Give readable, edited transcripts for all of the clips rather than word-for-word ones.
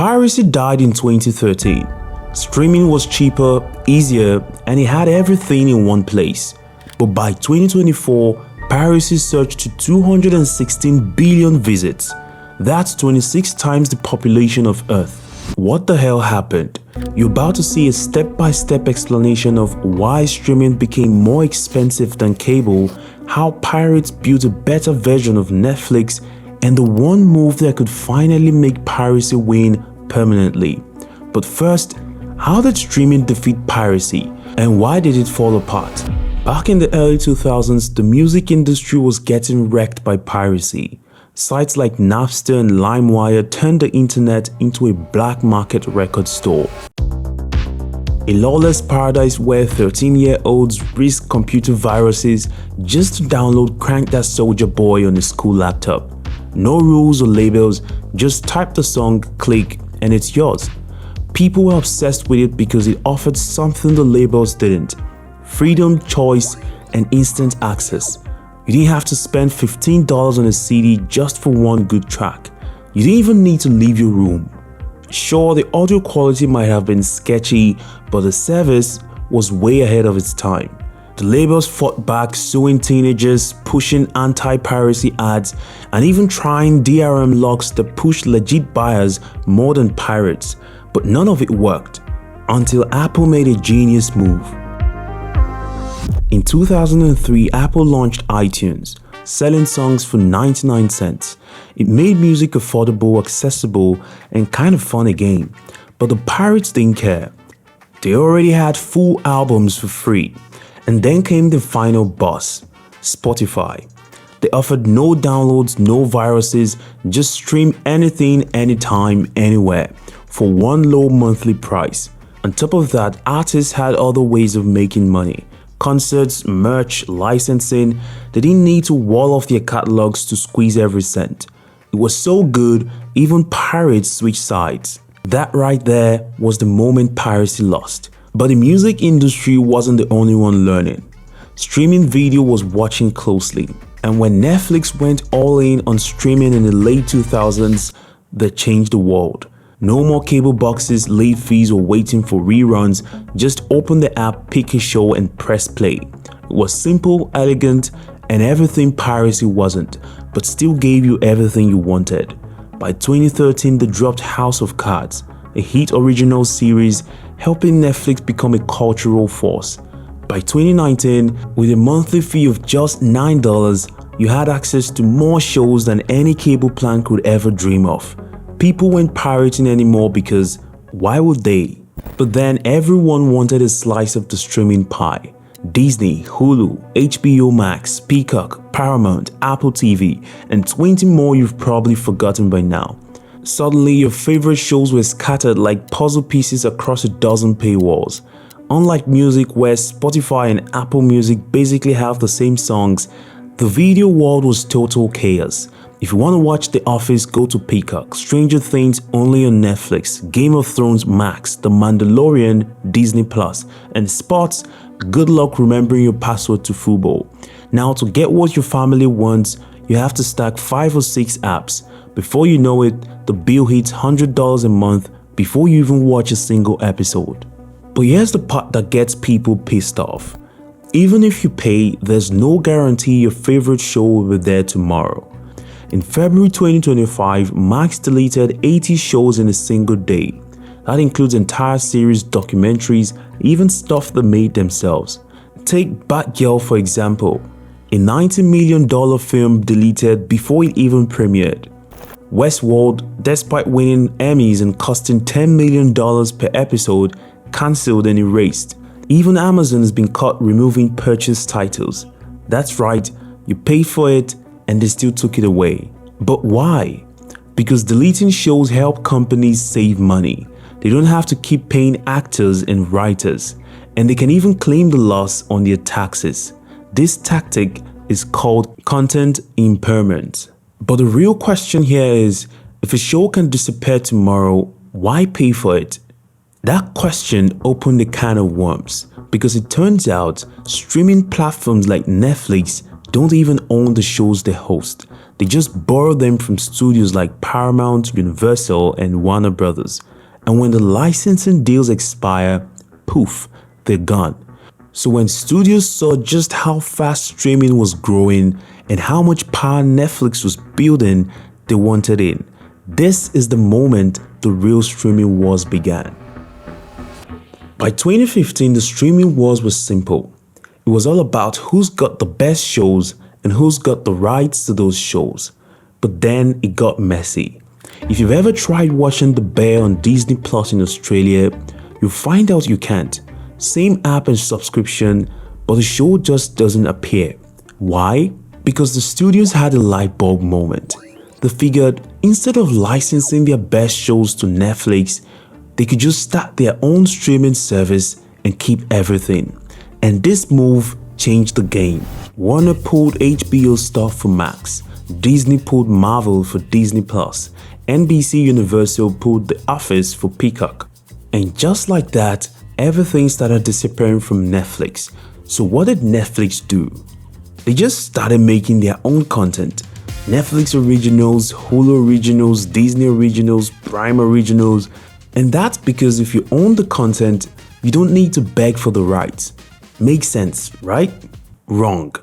Piracy died in 2013. Streaming was cheaper, easier, and it had everything in one place. But by 2024, Piracy surged to 216 billion visits. That's 26 times the population of Earth. What the hell happened? You're about to see a step-by-step explanation of why streaming became more expensive than cable, how pirates built a better version of Netflix, and the one move that could finally make piracy win permanently. But first, how did streaming defeat piracy, and why did it fall apart? Back in the early 2000s, the music industry was getting wrecked by piracy. Sites like Napster and LimeWire turned the internet into a black market record store. A lawless paradise where 13-year-olds risk computer viruses just to download Crank That Soldier Boy on a school laptop. No rules or labels, just type the song, click, and it's yours. People were obsessed with it because it offered something the labels didn't: freedom, choice, and instant access. You didn't have to spend $15 on a CD just for one good track. You didn't even need to leave your room. Sure, the audio quality might have been sketchy, but the service was way ahead of its time. The labels fought back, suing teenagers, pushing anti-piracy ads, and even trying DRM locks that pushed legit buyers more than pirates. But none of it worked, until Apple made a genius move. In 2003, Apple launched iTunes, selling songs for 99 cents. It made music affordable, accessible, and kind of fun again. But the pirates didn't care. They already had full albums for free. And then came the final boss, Spotify. They offered no downloads, no viruses, just stream anything, anytime, anywhere, for one low monthly price. On top of that, artists had other ways of making money. Concerts, merch, licensing. They didn't need to wall off their catalogs to squeeze every cent. It was so good, even pirates switched sides. That right there was the moment piracy lost. But the music industry wasn't the only one learning. Streaming video was watching closely. And when Netflix went all in on streaming in the late 2000s, that changed the world. No more cable boxes, late fees, or waiting for reruns. Just open the app, pick a show, and press play. It was simple, elegant, and everything piracy wasn't, but still gave you everything you wanted. By 2013, they dropped House of Cards, a hit original series, helping Netflix become a cultural force. By 2019, with a monthly fee of just $9, you had access to more shows than any cable plan could ever dream of. People weren't pirating anymore because why would they? But then everyone wanted a slice of the streaming pie. Disney, Hulu, HBO Max, Peacock, Paramount, Apple TV, and 20 more you've probably forgotten by now. Suddenly, your favorite shows were scattered like puzzle pieces across a dozen paywalls. Unlike music, where Spotify and Apple Music basically have the same songs, the video world was total chaos. If you want to watch The Office, go to Peacock, Stranger Things only on Netflix, Game of Thrones Max, The Mandalorian Disney Plus, and sports, good luck remembering your password to football. Now, to get what your family wants, you have to stack 5 or 6 apps. Before you know it, the bill hits $100 a month before you even watch a single episode. But here's the part that gets people pissed off. Even if you pay, there's no guarantee your favorite show will be there tomorrow. In February 2025, Max deleted 80 shows in a single day. That includes entire series, documentaries, even stuff they made themselves. Take Batgirl for example, a $90 million film deleted before it even premiered. Westworld, despite winning Emmys and costing $10 million per episode, cancelled and erased. Even Amazon has been caught removing purchased titles. That's right, you paid for it and they still took it away. But why? Because deleting shows help companies save money. They don't have to keep paying actors and writers, and they can even claim the loss on their taxes. This tactic is called content impairment. But the real question here is, if a show can disappear tomorrow, why pay for it? That question opened a can of worms, because it turns out streaming platforms like Netflix don't even own the shows they host. They just borrow them from studios like Paramount, Universal, and Warner Brothers. And when the licensing deals expire, poof, they're gone. So when studios saw just how fast streaming was growing and how much power Netflix was building, they wanted in. This is the moment the real streaming wars began. By 2015, the streaming wars was simple. It was all about who's got the best shows and who's got the rights to those shows. But then it got messy. If you've ever tried watching The Bear on Disney Plus in Australia, you'll find out you can't. Same app and subscription, but the show just doesn't appear. Why? Because the studios had a light bulb moment. They figured instead of licensing their best shows to Netflix, they could just start their own streaming service and keep everything. And this move changed the game. Warner pulled HBO stuff for Max. Disney pulled Marvel for Disney Plus. NBC Universal pulled The Office for Peacock. And just like that, everything started disappearing from Netflix. So what did Netflix do? They just started making their own content. Netflix originals, Hulu originals, Disney originals, Prime originals. And that's because if you own the content, you don't need to beg for the rights. Makes sense, right? Wrong.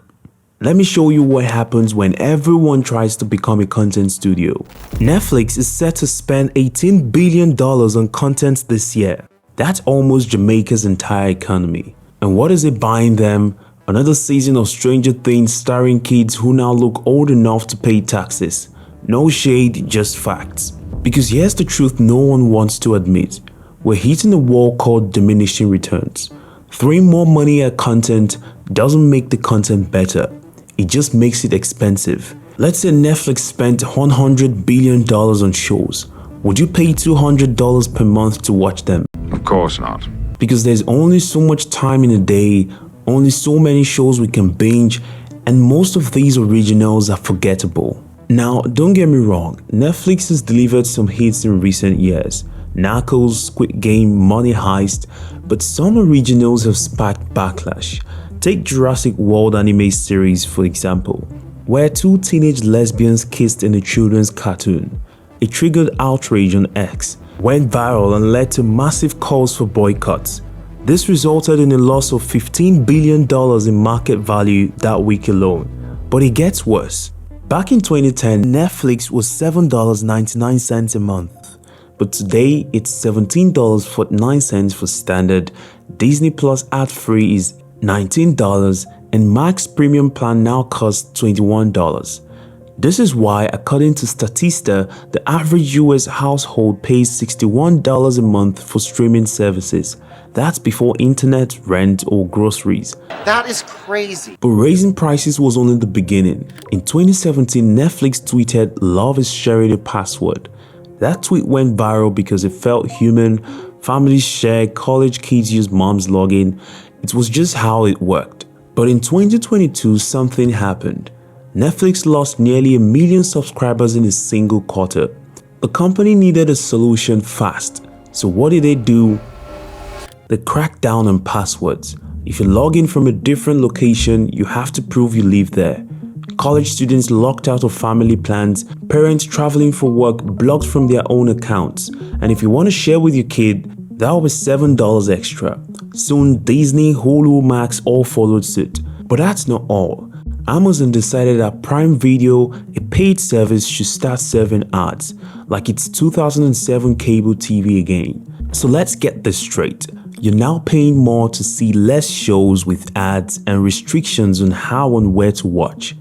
Let me show you what happens when everyone tries to become a content studio. Netflix is set to spend $18 billion on content this year. That's almost Jamaica's entire economy. And what is it buying them? Another season of Stranger Things starring kids who now look old enough to pay taxes. No shade, just facts. Because here's the truth no one wants to admit. We're hitting a wall called diminishing returns. Throwing more money at content doesn't make the content better. It just makes it expensive. Let's say Netflix spent $100 billion on shows. Would you pay $200 per month to watch them? Of course not. Because there's only so much time in a day, only so many shows we can binge, and most of these originals are forgettable. Now, don't get me wrong, Netflix has delivered some hits in recent years. Narcos, Squid Game, Money Heist, but some originals have sparked backlash. Take Jurassic World anime series for example, where two teenage lesbians kissed in a children's cartoon. It triggered outrage on X, went viral and led to massive calls for boycotts. This resulted in a loss of $15 billion in market value that week alone. But it gets worse. Back in 2010, Netflix was $7.99 a month. But today, it's $17.49 for standard, Disney Plus ad-free is $19, and Max Premium plan now costs $21. This is why, according to Statista, the average US household pays $61 a month for streaming services. That's before internet, rent, or groceries. That is crazy. But raising prices was only the beginning. In 2017, Netflix tweeted, "Love is sharing a password." That tweet went viral because it felt human. Families shared, college kids used mom's login. It was just how it worked. But in 2022, something happened. Netflix lost nearly 1 million subscribers in a single quarter. The company needed a solution fast. So what did they do? They cracked down on passwords. If you log in from a different location, you have to prove you live there. College students locked out of family plans, parents traveling for work blocked from their own accounts. And if you want to share with your kid, that was $7 extra. Soon Disney, Hulu, Max all followed suit. But that's not all. Amazon decided that Prime Video, a paid service, should start serving ads, like it's 2007 cable TV again. So let's get this straight. You're now paying more to see less shows with ads and restrictions on how and where to watch.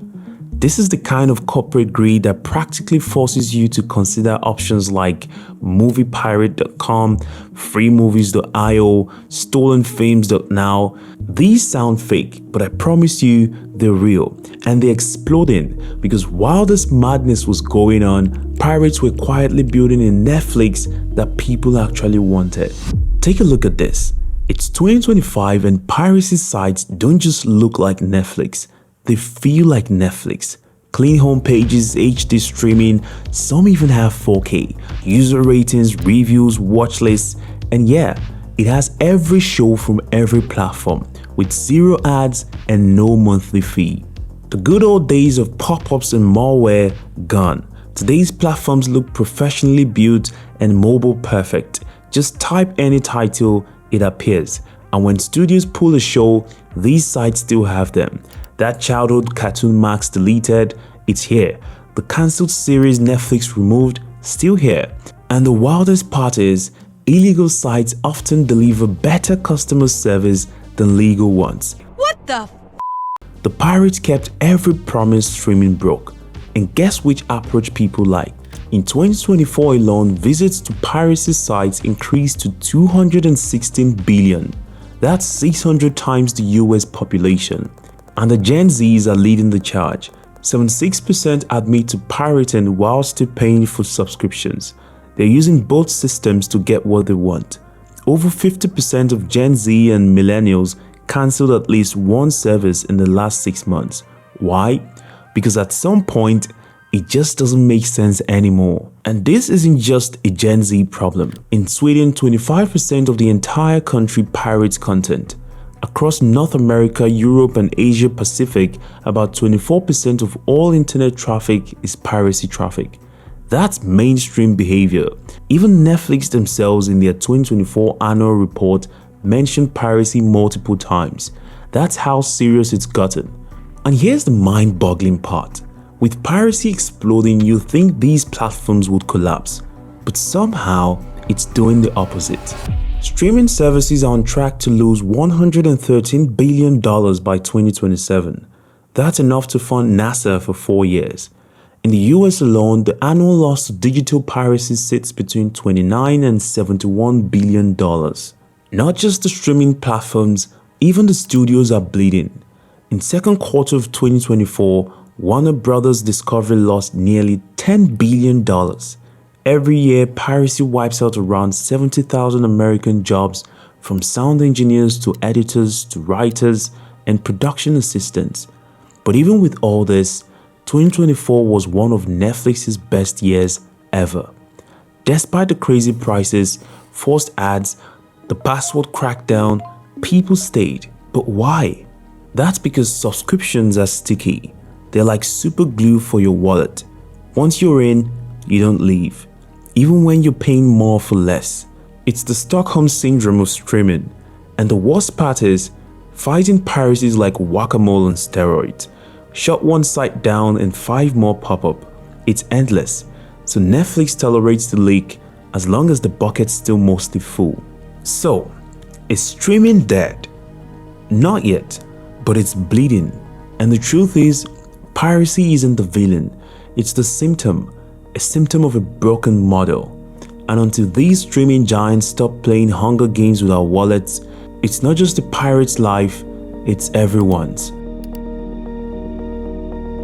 This is the kind of corporate greed that practically forces you to consider options like moviepirate.com, freemovies.io, stolenfilms.now. These sound fake, but I promise you they're real and they're exploding because while this madness was going on, pirates were quietly building a Netflix that people actually wanted. Take a look at this. It's 2025 and piracy sites don't just look like Netflix. They feel like Netflix. Clean home pages, HD streaming, some even have 4K, user ratings, reviews, watch lists, and yeah, it has every show from every platform with zero ads and no monthly fee. The The good old days of pop-ups and malware gone. Today's platforms look professionally built and mobile perfect. Just type any title, it appears. And when studios pull a show, these sites still have them. That childhood cartoon Max deleted, it's here. The cancelled series Netflix removed, still here. And the wildest part is, illegal sites often deliver better customer service than legal ones. What the The pirates kept every promise streaming broke. And guess which approach people like? In 2024 alone, visits to piracy sites increased to 216 billion. That's 600 times the US population. And the Gen Zs are leading the charge. 76% admit to pirating while still paying for subscriptions. They're using both systems to get what they want. Over 50% of Gen Z and millennials cancelled at least one service in the last 6 months. Why? Because at some point, it just doesn't make sense anymore. And this isn't just a Gen Z problem. In Sweden, 25% of the entire country pirates content. Across North America, Europe, and Asia Pacific, about 24% of all internet traffic is piracy traffic. That's mainstream behavior. Even Netflix themselves in their 2024 annual report mentioned piracy multiple times. That's how serious it's gotten. And here's the mind-boggling part. With piracy exploding, you think these platforms would collapse, but somehow it's doing the opposite. Streaming services are on track to lose $113 billion by 2027. That's enough to fund NASA for 4 years. In the US alone, the annual loss to digital piracy sits between $29 and $71 billion. Not just the streaming platforms, even the studios are bleeding. In second quarter of 2024, Warner Brothers Discovery lost nearly $10 billion. Every year, piracy wipes out around 70,000 American jobs, from sound engineers to editors to writers and production assistants. But even with all this, 2024 was one of Netflix's best years ever. Despite the crazy prices, forced ads, the password crackdown, people stayed. But why? That's because subscriptions are sticky. They're like super glue for your wallet. Once you're in, you don't leave, even when you're paying more for less. It's the Stockholm syndrome of streaming. And the worst part is, fighting piracy is like whack-a-mole on steroids. Shut one site down and 5 more pop up. It's endless. So Netflix tolerates the leak as long as the bucket's still mostly full. So, is streaming dead? Not yet, but it's bleeding. And the truth is, piracy isn't the villain, it's the symptom, a symptom of a broken model. And until these streaming giants stop playing Hunger Games with our wallets, it's not just the pirate's life, it's everyone's.